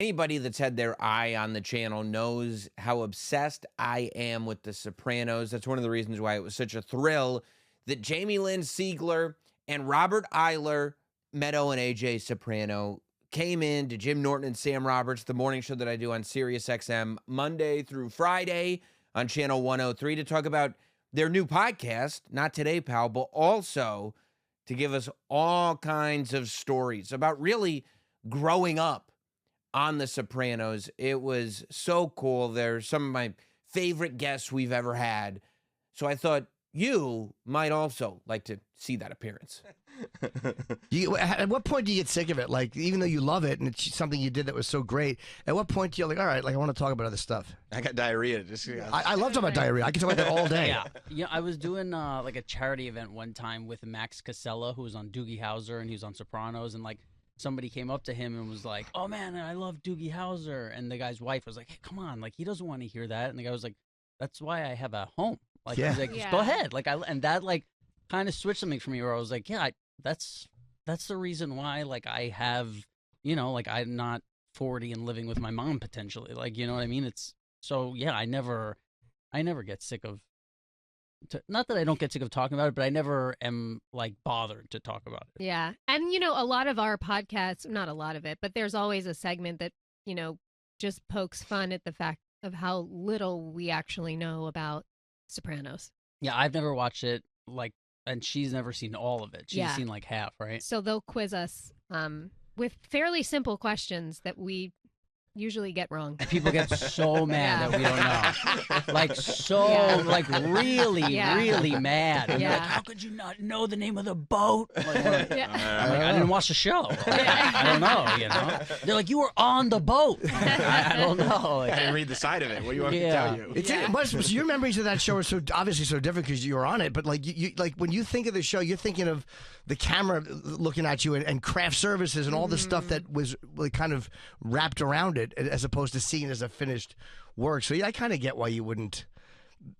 Anybody that's had their eye on the channel knows how obsessed I am with The Sopranos. That's one of the reasons why it was such a thrill that Lynn Sigler and Robert Iler, Meadow and AJ Soprano, came in to Jim Norton and Sam Roberts, the morning show that I do on SiriusXM Monday through Friday on Channel 103 to talk about their new podcast, Not Today, Pal, but also to give us all kinds of stories about really growing up on The Sopranos. It was so cool. They're some of my favorite guests we've ever had. So I thought you might also like to see that appearance. At what point do you get sick of it? Like, even though you love it and it's something you did that was so great, at what point do you like, all right, like I want to talk about other stuff? I got diarrhea. I love talking about diarrhea. I can talk about that all day. Yeah, I was doing like a charity event one time with Max Casella, who was on Doogie Howser, and he was on Sopranos, and like somebody came up to him and was like, "Oh man, I love Doogie Howser," and the guy's wife was like, "Hey, come on, like he doesn't want to hear that," and the guy was like, "That's why I have a home." Like, Yeah. he's like, "Just go ahead." Like and that like kind of switched something for me where I was like, "Yeah, that's the reason why like I have, you know, like I'm not 40 and living with my mom potentially, like, you know what I mean?" It's so yeah, I never get sick of. Not that I don't get sick of talking about it, but I never am like bothered to talk about it. Yeah. And, you know, a lot of our podcasts, not a lot of it, but there's always a segment that, you know, just pokes fun at the fact of how little we actually know about Sopranos. Yeah, I've never watched it, like, and she's never seen all of it. She's seen like half, right? So they'll quiz us with fairly simple questions that we usually get wrong. And people get so mad that we don't know. Like, like, really, really mad. And like, how could you not know the name of the boat? Like, I didn't watch the show. I don't know, you know? They're like, you were on the boat. I don't know. Like, I didn't read the side of it. What do you want me to tell you? So your memories of that show are so obviously so different because you were on it. But like you like when you think of the show, you're thinking of the camera looking at you and craft services and all the stuff that was like kind of wrapped around it, as opposed to seeing it as a finished work. So yeah, I kind of get why you wouldn't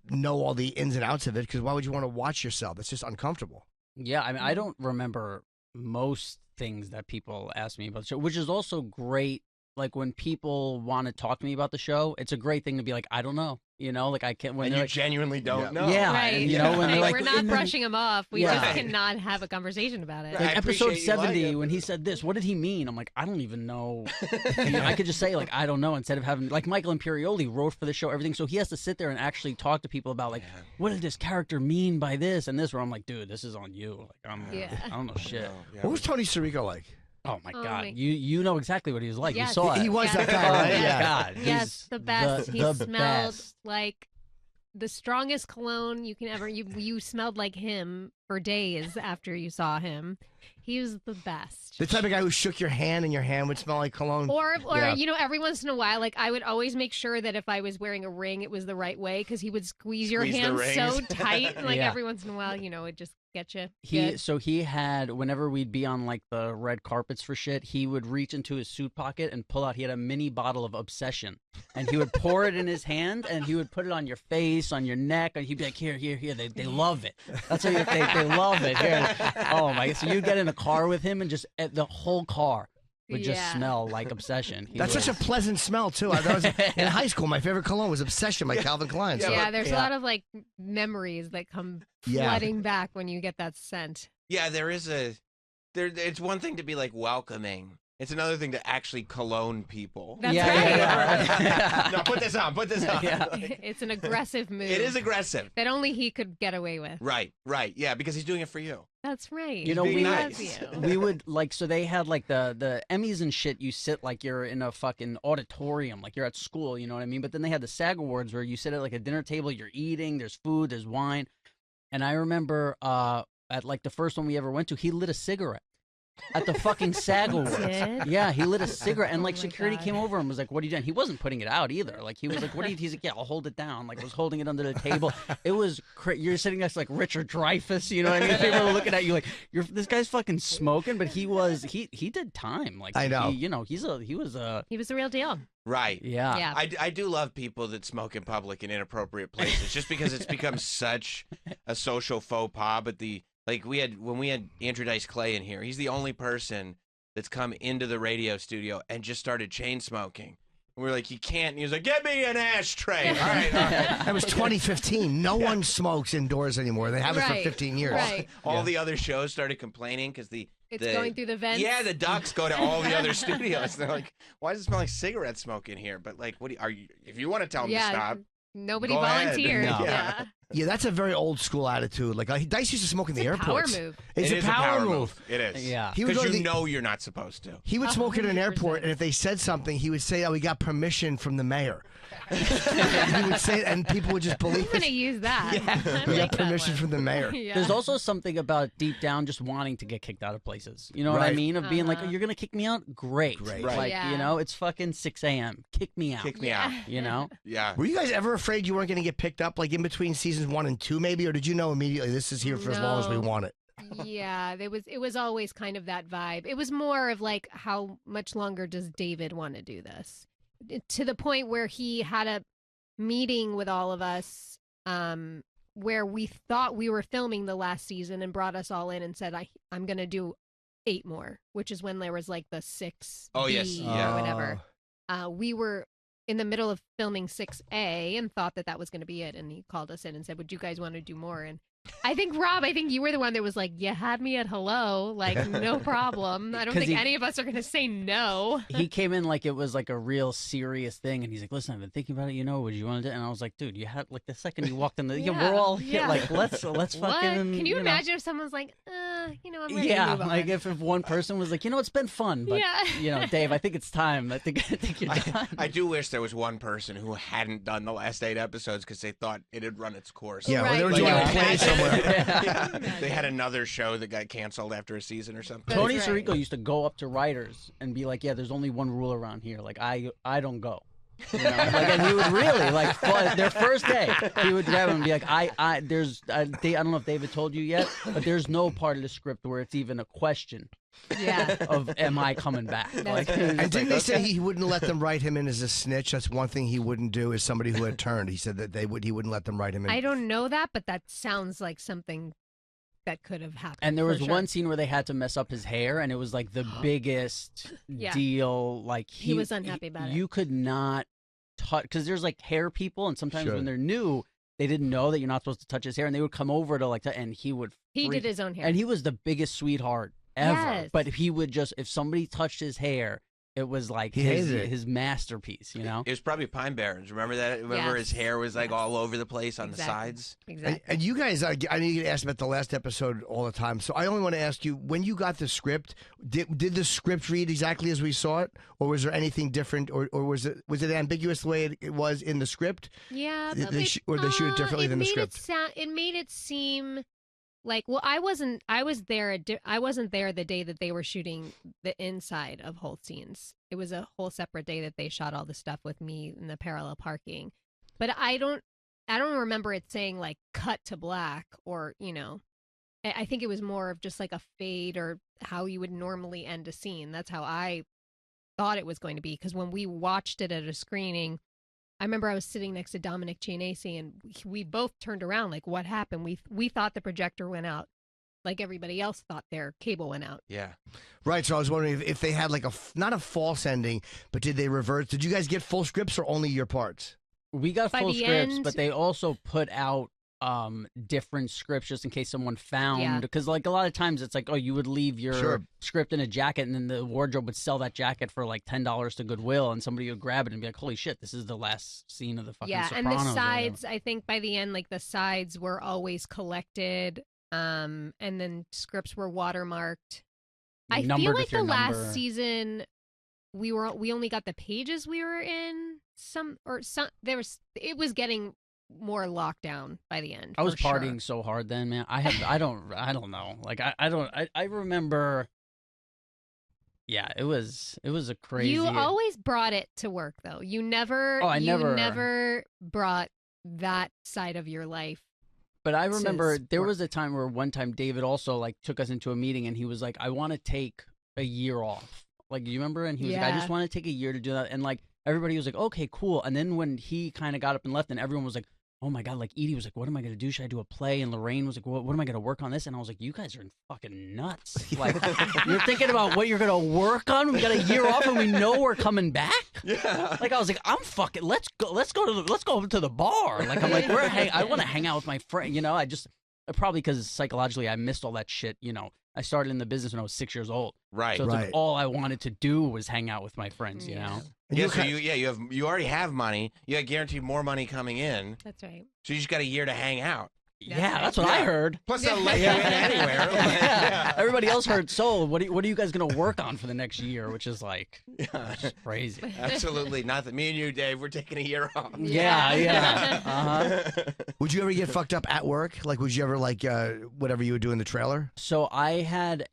know all the ins and outs of it, because why would you want to watch yourself? It's just uncomfortable. Yeah, I mean, I don't remember most things that people ask me about the show, which is also great. Like, when people want to talk to me about the show, it's a great thing to be like, I don't know. You know, like I can't. When and you like, genuinely don't know. Yeah, right. And, you know, when they're like, we're not brushing him off. We just cannot have a conversation about it. Like episode 70, when he said this, what did he mean? I'm like, I don't even know. I could just say like, I don't know, instead of having like Michael Imperioli wrote for the show everything, so he has to sit there and actually talk to people about like, what did this character mean by this and this? Where I'm like, dude, this is on you. Like, I don't know shit. What was Tony Sirico like? Oh my God! You know exactly what he was like. Yes. You saw it. He was that guy, right? Oh my God! Yes, the best. He the smelled best. like the strongest cologne you can ever. You smelled like him for days after you saw him. He was the best. The type of guy who shook your hand and your hand would smell like cologne. Or you know, every once in a while, like I would always make sure that if I was wearing a ring, it was the right way, because he would squeeze your hand so tight. And, like every once in a while, you know, it just get you. So he had, whenever we'd be on like the red carpets for shit, he would reach into his suit pocket and pull out. He had a mini bottle of Obsession, and he would pour it in his hand, and he would put it on your face, on your neck, and he'd be like, here. They love it. That's how they love it. Here. Oh my! So you'd get in a car with him, and just the whole car would just smell like Obsession. That's such a pleasant smell too. In high school, my favorite cologne was Obsession by Calvin Klein. So. Yeah, there's a lot of like memories that come flooding back when you get that scent. Yeah, it's one thing to be like welcoming. It's another thing to actually cologne people. That's right. No, put this on. Yeah. It's an aggressive move. It is aggressive. That only he could get away with. Right. Yeah, because he's doing it for you. That's right. You know, we love you. We would like, so they had like the Emmys and shit. You sit like you're in a fucking auditorium, like you're at school. You know what I mean? But then they had the SAG Awards where you sit at like a dinner table. You're eating. There's food. There's wine. And I remember at like the first one we ever went to, he lit a cigarette at the fucking SAG Awards. Yeah, he lit a cigarette, and like security came over and was like, "What are you doing?" He wasn't putting it out either. Like he was like, "What are you?" He's like, "Yeah, I'll hold it down." Like I was holding it under the table. It was you're sitting next to like Richard Dreyfuss, you know what I mean? People were looking at you like, this guy's fucking smoking," but he did time. Like I know, he was the real deal. Right. Yeah. I do love people that smoke in public in inappropriate places, just because it's become such a social faux pas. But when we had Andrew Dice Clay in here, he's the only person that's come into the radio studio and just started chain smoking. And we're like, you can't. And he was like, get me an ashtray. All right. That was 2015. No one smokes indoors anymore. They haven't for 15 years. Right. All the other shows started complaining because It's going through the vents. Yeah, the ducks go to all the other studios. They're like, why does it smell like cigarette smoke in here? But like, what are you? If you want to tell them to stop, nobody go ahead. volunteered. No. Yeah. Yeah, that's a very old school attitude. Like Dice used to smoke in the airports. Power move. It's It a is power move. It is. Yeah. He would go Because to you the- know you're not supposed to. He would smoke in an 100%. airport, and if they said something, he would say, "Oh, we got permission from the mayor." He would say, and people would just I'm believe going to it. use that. I We like got that permission one. from the mayor. Yeah. There's also something about deep down just wanting to get kicked out of places. You know what I Right. mean? Of being like, oh, Uh-huh. you're going to kick me out? Great. Great. Right. Like, Yeah. you know, it's fucking 6 a.m. Kick me out. Kick me out. You know? Yeah. Were you guys ever afraid you weren't going to get picked up, like in between seasons 1 and 2, maybe, or did you know immediately this is here for as long as we No. want it? Yeah, it was always kind of that vibe. It was more of like, how much longer does David want to do this? To the point where he had a meeting with all of us, where we thought we were filming the last season, and brought us all in and said, I'm going to do 8 more, which is when there was like the 6 Oh, yes. Yeah. or whatever. We were in the middle of filming 6A and thought that was going to be it. And he called us in and said, would you guys want to do more? And I think, Rob, you were the one that was like, you had me at hello, like, no problem. I don't 'Cause think he- any of us are going to say no. He came in like it was like a real serious thing, and he's like, "Listen, I've been thinking about it. You know, would you want to?" And I was like, "Dude, you had like the second you walked in the, Yeah, we're all yeah. like, let's What? fucking." Can you know. imagine if someone's like, I'm ready to Yeah, move on. like if one person was like, you know, it's been fun, but Yeah. you know, Dave, I think it's time. I think you're done. I do wish there was one person who hadn't done the last 8 episodes because they thought it had run its course. Yeah, well, they were Right, doing yeah. a play somewhere. Yeah. They had another show that got canceled after a season or something. Tony That's right. Sirico used to go up to writers and be like, "Yeah, there's only one rule around here. Like, I don't go." You know? Like, and he would really like their first day. He would grab him and be like, I don't know if David told you yet, but there's no part of the script where it's even a question Yeah. of am I coming back? Like, And didn't they say he wouldn't let them write him in as a snitch? That's one thing he wouldn't do as somebody who had turned. He said that he wouldn't let them write him in. I don't know that, but that sounds like something that could have happened. And there for was sure. one scene where they had to mess up his hair, and it was like the biggest Yeah. deal. Like He was unhappy about it. You could not touch because there's like hair people, and sometimes Sure. when they're new, they didn't know that you're not supposed to touch his hair, and they would come over to like, and he would. He freak- did his own hair. and he was the biggest sweetheart ever. Yes. But he would just if somebody touched his hair, it was like He hated it. his masterpiece. You know. It was probably Pine Barrens. Remember that? Remember his Yes. hair was like Yes. all over the place on the Exactly. sides? Exactly. And you guys, I need to get asked about the last episode all the time. So I only want to ask you, when you got the script, did the script read exactly as we saw it, or was there anything different, or was it ambiguous the way it was in the script? Yeah, Or they shoot it differently than the script? It made it seem like, well, I wasn't there the day that they were shooting the inside of whole scenes. It was a whole separate day that they shot all the stuff with me in the parallel parking. But I don't remember it saying like cut to black, or I think it was more of just like a fade or how you would normally end a scene. That's how I thought it was going to be, because when we watched it at a screening, I remember I was sitting next to Dominic Chianese, and we both turned around like, what happened? We thought the projector went out, like everybody else thought their cable went out. Yeah. Right. So I was wondering if they had like not a false ending, but did they revert? Did you guys get full scripts or only your parts? We got By full the scripts, end- but they also put out different scripts just in case someone found, Yeah. because like a lot of times it's like, oh, you would leave your Sure. script in a jacket, and then the wardrobe would sell that jacket for like $10 to Goodwill, and somebody would grab it and be like, holy shit, this is the last scene of the fucking Yeah, Sopranos. and the or whatever. sides, I think by the end, like the sides were always collected, and then scripts were watermarked. I feel Numbered like with your the last number. season we only got the pages we were in. It was getting more locked down by the end. I was for sure. partying so hard then, man. I don't know. Like I remember. Yeah, it was a crazy. You always brought it to work, though. You never. Oh, I you never- never brought that side of your life. But I remember there sport. was a time where one time David also like took us into a meeting, and he was like, I want to take a year off. Like, do you remember? And he was like, I Yeah. just want to take a year to do that. And like everybody was like, okay, cool. And then when he kind of got up and left, and everyone was like, oh my God, like Edie was like, what am I going to do? Should I do a play? And Lorraine was like, what am I going to work on this? And I was like, you guys are fucking nuts. Like, you're thinking about what you're going to work on? We got a year off and we know we're coming back? Yeah. Like, I was like, I'm fucking, let's go over to the bar. Like, I'm like, I want to hang out with my friend. You know, probably because psychologically I missed all that shit. You know, I started in the business when I was 6 years old. Right. So it's like all I wanted to do was hang out with my friends, you know? Yeah, so you already have money. You got guaranteed more money coming in. That's right. So you just got a year to hang out. Yeah, that's what I heard. Plus they'll let you in anywhere. Yeah. Everybody else heard, so what are you guys going to work on for the next year? Which is like, just crazy. Absolutely nothing. Me and you, Dave, we're taking a year off. Yeah. Would you ever get fucked up at work? Like, would you ever, like, whatever you would do in the trailer? So I had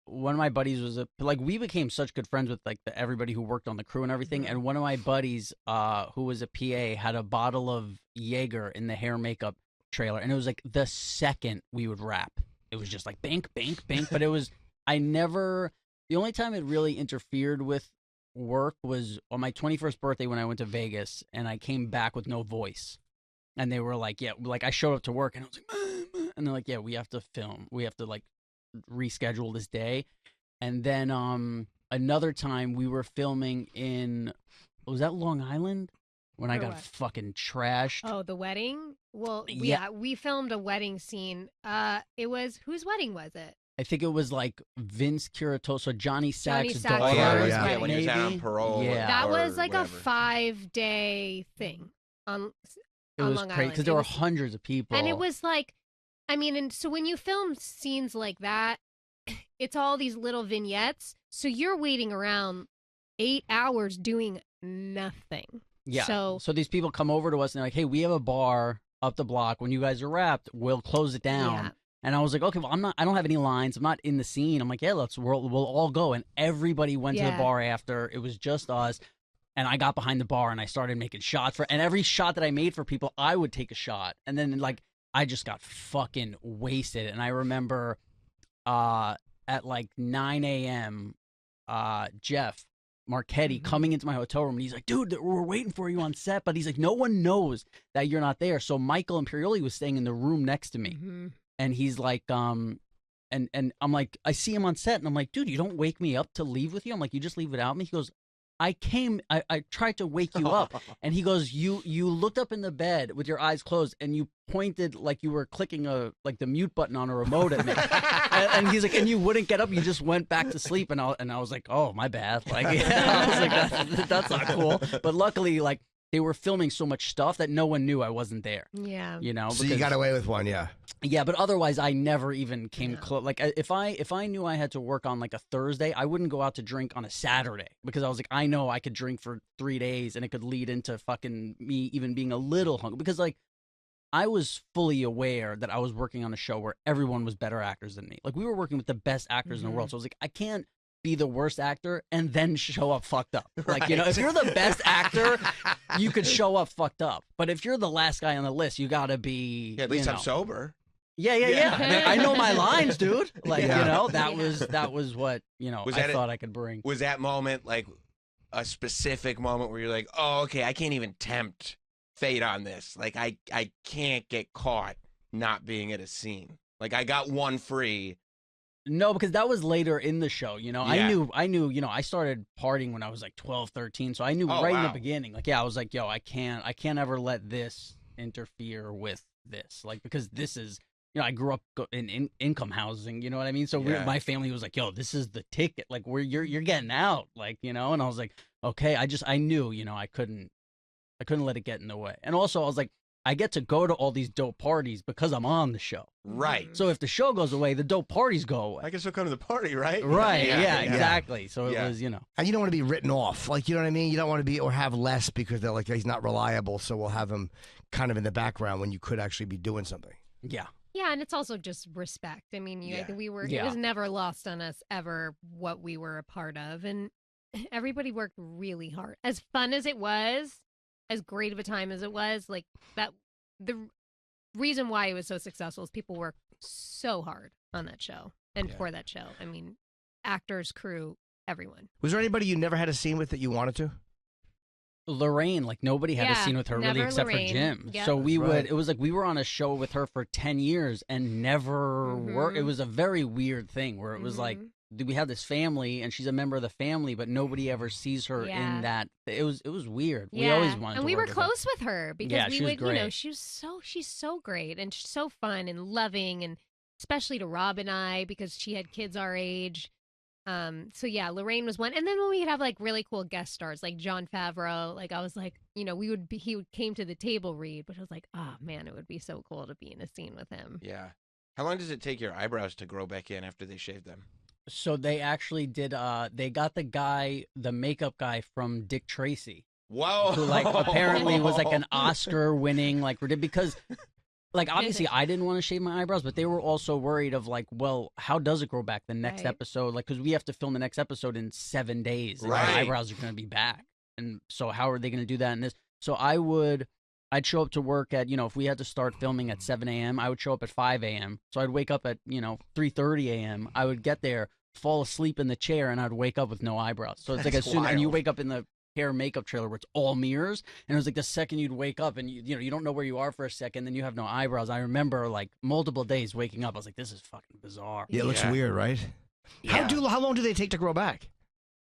one of my buddies was we became such good friends with like everybody who worked on the crew and everything. And one of my buddies, who was a PA, had a bottle of Jaeger in the hair and makeup trailer, and it was like the second we would wrap, it was just like bank. But it was the only time it really interfered with work was on my 21st birthday when I went to Vegas and I came back with no voice, and they were like, yeah, like I showed up to work and I was like, and they're like, yeah, we have to film, we have to like reschedule this day. And then another time we were filming was that Long Island? When I got fucking trashed. Oh, the wedding? Well, Yeah. we filmed a wedding scene. Whose wedding was it? I think it was like Vince Curatoso, Johnny Sachs' Sachs' daughter. daughter's yeah, wedding. when he was out on maybe? parole. Yeah. That or was like whatever. a 5-day thing on It was Long crazy Island. because there were hundreds of people. And it was like, I mean, and so when you film scenes like that, it's all these little vignettes. So you're waiting around 8 hours doing nothing. Yeah. So these people come over to us and they're like, hey, we have a bar up the block. When you guys are wrapped, we'll close it down. Yeah. And I was like, okay, well, I don't have any lines. I'm not in the scene. I'm like, yeah, we'll all go. And everybody went to the bar after. It was just us. And I got behind the bar and I started making shots and every shot that I made for people, I would take a shot. And then like, I just got fucking wasted. And I remember, at like 9 a.m., Jeff Marchetti coming into my hotel room and he's like, dude, we're waiting for you on set, but he's like, no one knows that you're not there. So Michael Imperioli was staying in the room next to me, and he's like, and I'm like, I see him on set and I'm like, dude, you don't wake me up to leave with you. I'm like, you just leave without me. He goes, I tried to wake you up, and he goes, you looked up in the bed with your eyes closed and you pointed like you were clicking the mute button on a remote at me. and he's like, and you wouldn't get up, you just went back to sleep. And I was like, oh, my bad. Like, I was like, that's not cool. But luckily, like, they were filming so much stuff that no one knew I wasn't there. Yeah. You know, So you got away with one, yeah. Yeah, but otherwise I never even came close. Like if I knew I had to work on like a Thursday, I wouldn't go out to drink on a Saturday because I was like, I know I could drink for 3 days and it could lead into fucking me even being a little hungry because like I was fully aware that I was working on a show where everyone was better actors than me. Like we were working with the best actors in the world. So I was like, I can't be the worst actor and then show up fucked up. Like, you know, if you're the best actor, you could show up fucked up. But if you're the last guy on the list, you got to be Yeah, at least I'm sober. Yeah. I know my lines, dude. Like, you know, that was what, you know, I thought I could bring. Was that moment like a specific moment where you're like, oh, okay, I can't even tempt fate on this. Like, I can't get caught not being at a scene. Like, I got one free. No, because that was later in the show, you know. Yeah. I knew, you know, I started partying when I was like 12, 13, so I knew in the beginning. Like, yeah, I was like, yo, I can't ever let this interfere with this. Like, because this is, you know, I grew up in income housing, you know what I mean? So my family was like, yo, this is the ticket. Like, you're getting out, like, you know. And I was like, okay, I knew, you know, I couldn't let it get in the way. And also I was like, I get to go to all these dope parties because I'm on the show. Right. So if the show goes away, the dope parties go away. I can still come to the party, right? Right. Yeah, exactly. So it Yeah. was, you know. And you don't want to be written off. Like, you know what I mean? You don't want to be, or have less because they're like, he's not reliable, so we'll have him kind of in the background when you could actually be doing something. Yeah. Yeah, and it's also just respect. I mean, Yeah. it was never lost on us ever what we were a part of. And everybody worked really hard. As fun as it was, as great of a time as it was, like that, the reason why it was so successful is people worked so hard on that show and for that show. I mean, actors, crew, everyone. Was there anybody you never had a scene with that you wanted to? Lorraine, like nobody had a Yeah, scene with her really never except Lorraine. for Jim. Yep. So we That's would, right. it was like we were on a show with her for 10 years and never worked. It was a very weird thing where it was like, we have this family and she's a member of the family, but nobody ever sees her Yeah. in that. It was weird. Yeah. We always wanted and to we work were with her. close with her because Yeah, we she was would, you know, great. she's so great and she's so fun and loving, and especially to Rob and I because she had kids our age. So yeah, Lorraine was one, and then when we would have like really cool guest stars like Jon Favreau, like I was like, you know, he came to the table read, but I was like, oh man, it would be so cool to be in a scene with him. Yeah. How long does it take your eyebrows to grow back in after they shave them? So they actually did, they got the makeup guy from Dick Tracy, Whoa. who like apparently was like an Oscar winning, like, because like obviously I didn't want to shave my eyebrows, but they were also worried of like, well, how does it grow back the next Right. episode? Like, because we have to film the next episode in 7 days, and Right. my eyebrows are going to be back, and so how are they going to do that in this? So I'd show up to work at, you know, if we had to start filming at 7 a.m., I would show up at 5 a.m. So I'd wake up at, you know, 3:30 a.m. I would get there, fall asleep in the chair, and I'd wake up with no eyebrows. So it's like That's as soon and you wild. wake up in the hair makeup trailer where it's all mirrors, and it was like the second you'd wake up and you know you don't know where you are for a second, then you have no eyebrows. I remember like multiple days waking up, I was like, this is fucking bizarre. Yeah, it looks Yeah. weird, right? Yeah. How long do they take to grow back?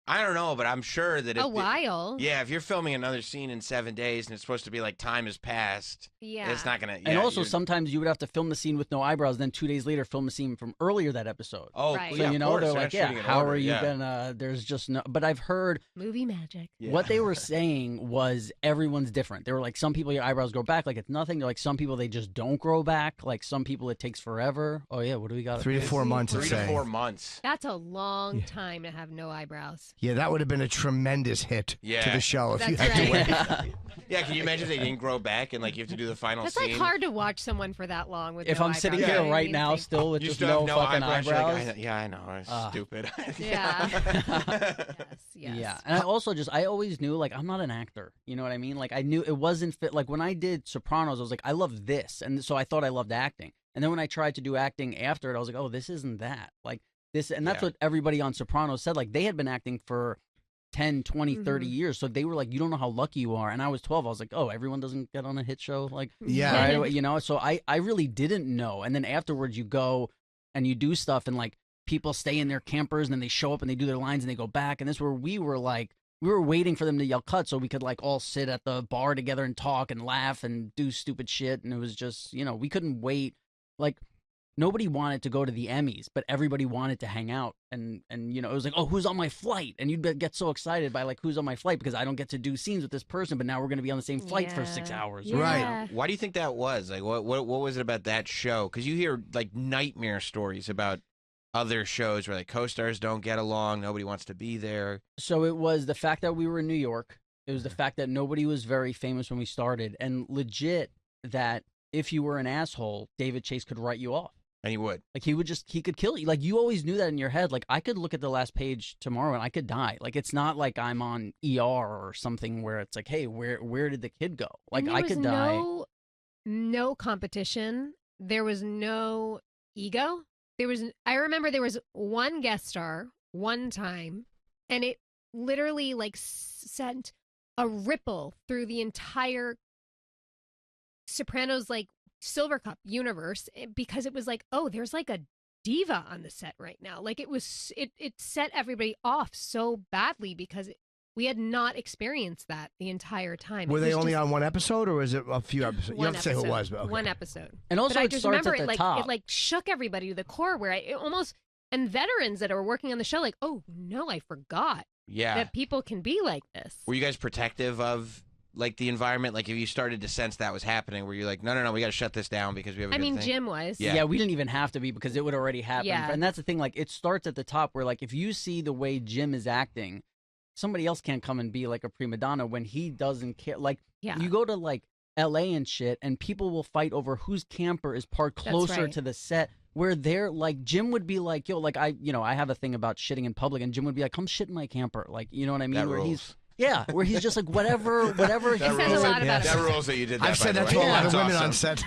I don't know, but I'm sure that if A while. yeah, if you're filming another scene in 7 days and it's supposed to be like time has passed, Yeah. it's not gonna. And yeah, also you're- sometimes you would have to film the scene with no eyebrows, then 2 days later film a scene from earlier that episode. oh, Right. So yeah, you of know course, they're not like, yeah, shooting in how order, are you yeah. gonna? There's just no. But I've heard Movie magic. Yeah. what they were saying was everyone's different. They were like, some people your eyebrows grow back like it's nothing. They're like, some people they just don't grow back. Like some people it takes forever. Oh yeah, what do we got? 3 to 4 months, 3 it's to saying. 4 months. That's a long time to have no eyebrows. Yeah, that would have been a tremendous hit to Yeah. the show if you That's had to right. wait. Yeah, can you imagine if they didn't grow back and like you have to do the final That's scene? like hard to watch someone for that long with If no I'm sitting eyebrows. Yeah. You know here what I right mean? now Like- still with You just still no have no fucking eyebrows. You're eyebrows. like, yeah, I know. It's stupid. Yeah. Yes. Yeah, and I always knew like I'm not an actor. You know what I mean? Like I knew it wasn't fit. Like when I did Sopranos, I was like, I love this, and so I thought I loved acting. And then when I tried to do acting after it, I was like, oh, this isn't that. Like this, and that's Yeah. what everybody on Sopranos said. Like they had been acting for 10, 20, 30 years, so they were like, you don't know how lucky you are. And I was 12. I was like, oh, everyone doesn't get on a hit show, like Yeah. right away, you know. So I really didn't know. And then afterwards, you go and you do stuff, and like people stay in their campers, and then they show up and they do their lines and they go back. And this is where we were like, we were waiting for them to yell cut so we could like all sit at the bar together and talk and laugh and do stupid shit. And it was just, you know, we couldn't wait. Like nobody wanted to go to the Emmys, but everybody wanted to hang out. And you know, it was like, oh, who's on my flight? And you'd get so excited by like, who's on my flight? Because I don't get to do scenes with this person, but now we're going to be on the same flight for 6 Yeah. hours. Right. Yeah. Why do you think that was? Like, what was it about that show? Because you hear like nightmare stories about other shows where like co-stars don't get along, nobody wants to be there. So it was the fact that we were in New York. It was the fact that nobody was very famous when we started, and legit that if you were an asshole, David Chase could write you off. And he would. Like he could kill you. Like you always knew that in your head. Like I could look at the last page tomorrow and I could die. Like it's not like I'm on ER or something where it's like, hey, where did the kid go? Like And I there could was die. no competition. There was no ego. I remember there was one guest star one time, and it literally like sent a ripple through the entire Sopranos like Silver Cup universe because it was like, oh, there's like a diva on the set right now. Like it set everybody off so badly because we had not experienced that the entire time. Were It they was only just on one episode, or was it a few episodes? You don't one have to say who it episode. was, but okay. One episode. And also But I it just starts remember at the it top. it like shook everybody to the core where it almost, and veterans that are working on the show like, oh no, I forgot Yeah. that people can be like this. Were you guys protective of like the environment? Like if you started to sense that was happening, were you like, no, we got to shut this down because we have a I good mean, thing? Jim was. Yeah. Yeah, we didn't even have to be because it would already happen. Yeah. And that's the thing, like it starts at the top where like if you see the way Jim is acting, somebody else can't come and be like a prima donna when he doesn't care. Like Yeah. you go to like LA and shit and people will fight over whose camper is parked That's closer right. to the set where they're like Jim would be like, yo, like I have a thing about shitting in public and Jim would be like, come shit in my camper. Like, you know what I mean? That Where rules. Yeah, where he's just like whatever. It says a lot about That him. rules that you did that. I've said by that the to way. a lot of That's women on awesome. set.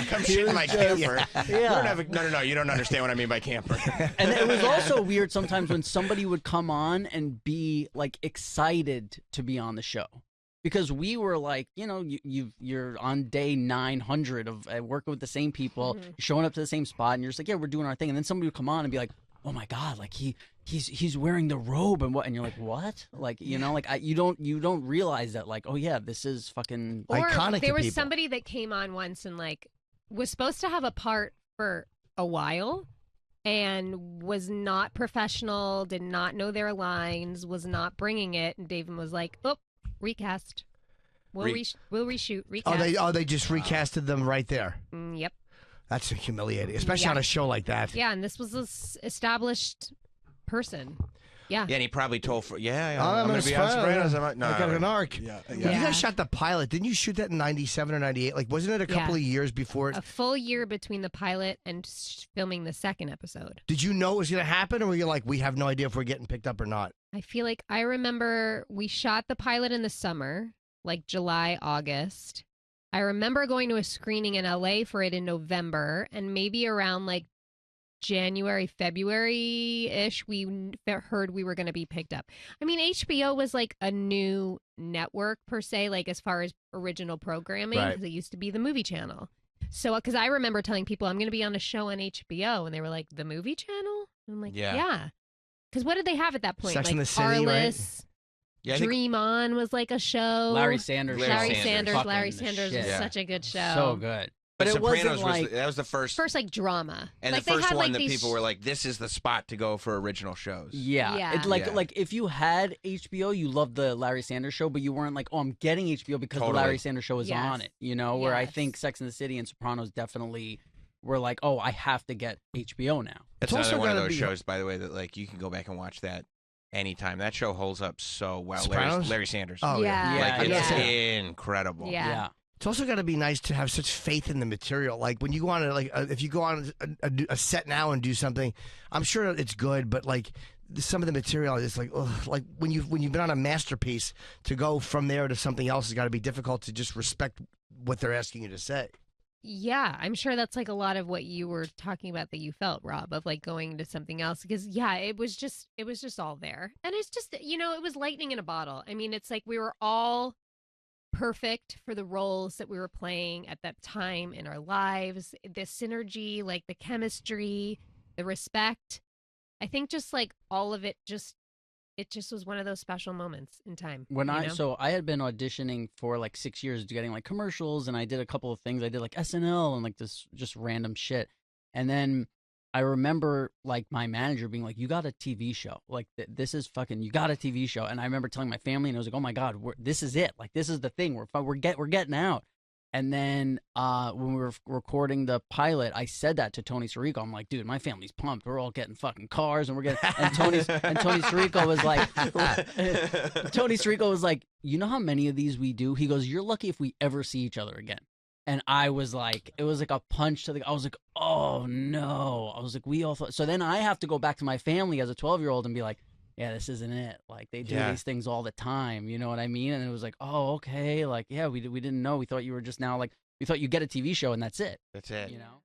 Come shit in my camper. You Yeah. don't have no. You don't understand what I mean by camper. And it was also weird sometimes when somebody would come on and be like excited to be on the show. Because we were like, you know, you're on day 900 of working with the same people, showing up to the same spot, and you're just like, yeah, we're doing our thing. And then somebody would come on and be like, oh my God, like he's wearing the robe and what? And you're like, what? Like, you know, like you don't realize that, like, oh yeah, this is fucking Or iconic to there was people. somebody that came on once and like was supposed to have a part for a while and was not professional, did not know their lines, was not bringing it, and David was like, "Oh, recast. We'll reshoot. Recast." They just recasted them right there. Yep. That's humiliating, especially Yeah. on a show like that. Yeah, and this was an established person. Yeah. Yeah, and he probably told I'm I'm going gonna to be on Sopranos. Sopranos. I got an arc. Yeah. You Yeah. guys shot the pilot. Didn't you shoot that in 97 or 98? Like, wasn't it a couple Yeah. of years before it? A full year between the pilot and filming the second episode. Did you know it was going to happen, or were you like, we have no idea if we're getting picked up or not? I feel like I remember we shot the pilot in the summer, like July, August. I remember going to a screening in LA for it in November, and maybe around like January, February-ish, heard we were going to be picked up. I mean, HBO was like a new network per se, like as far as original programming, Right. because it used to be the movie channel. So, because I remember telling people I'm going to be on a show on HBO, and they were like, the movie channel? I'm like, Yeah. yeah. Because what did they have at that point? Sex like and the City, right? Arliss, Yeah, I think Dream On was like a show. Larry Sanders. Larry show. Sanders. Fucking Larry Sanders shit. was Yeah. such a good show. So good. But But it Sopranos wasn't like that was the first, First, like drama, and like the first they had, one like, that these people were like, "This is the spot to go for original shows." yeah, Yeah. It, like Yeah. like if you had HBO, you loved the Larry Sanders show, but you weren't like, oh, I'm getting HBO because the Totally. Larry Sanders show is Yes. on it. You know, where I Yes. think Sex and the City and Sopranos definitely were like, oh, I have to get HBO now. That's It's also another one of gotta those be- shows, by the way, that like you can go back and watch that anytime. That show holds up so well. Sopranos? Larry Sanders. Oh, yeah. Yeah. Like Yeah, it's yeah. incredible. Yeah. It's also got to be nice to have such faith in the material. Like when you go on, if you go on a set now and do something, I'm sure it's good, but like some of the material is like, ugh, like when you've been on a masterpiece, to go from there to something else has got to be difficult to just respect what they're asking you to say. Yeah, I'm sure that's like a lot of what you were talking about that you felt, Rob, of like going to something else, because yeah, it was just all there. And it's just, it was lightning in a bottle. I mean, it's like we were all perfect for the roles that we were playing at that time in our lives. The synergy, like the chemistry, the respect. I think just like all of it it just was one of those special moments in time. When you know? So I had been auditioning for like 6 years, getting like commercials, and I did a couple of things. I did like SNL and like this just random shit. And then I remember like my manager being like, "You got a TV show. Like this is fucking. You got a TV show." And I remember telling my family, and I was like, "Oh my God, this is it. Like this is the thing. We're getting out." And then when we were recording the pilot, I said that to Tony Sirico. I'm like, dude, my family's pumped. We're all getting fucking cars, and we're getting. And Tony Sirico was like, Tony Sirico was like, you know how many of these we do? He goes, you're lucky if we ever see each other again. And I was like, it was like a punch to the. I was like, oh no. I was like, we all thought. So then I have to go back to my family as a 12-year-old and be like, yeah, this isn't it. Like they do these things all the time. You know what I mean? And it was like, oh, okay. Like, yeah, we didn't know. We thought you were just now like, we thought you get a TV show and that's it. That's it. You know?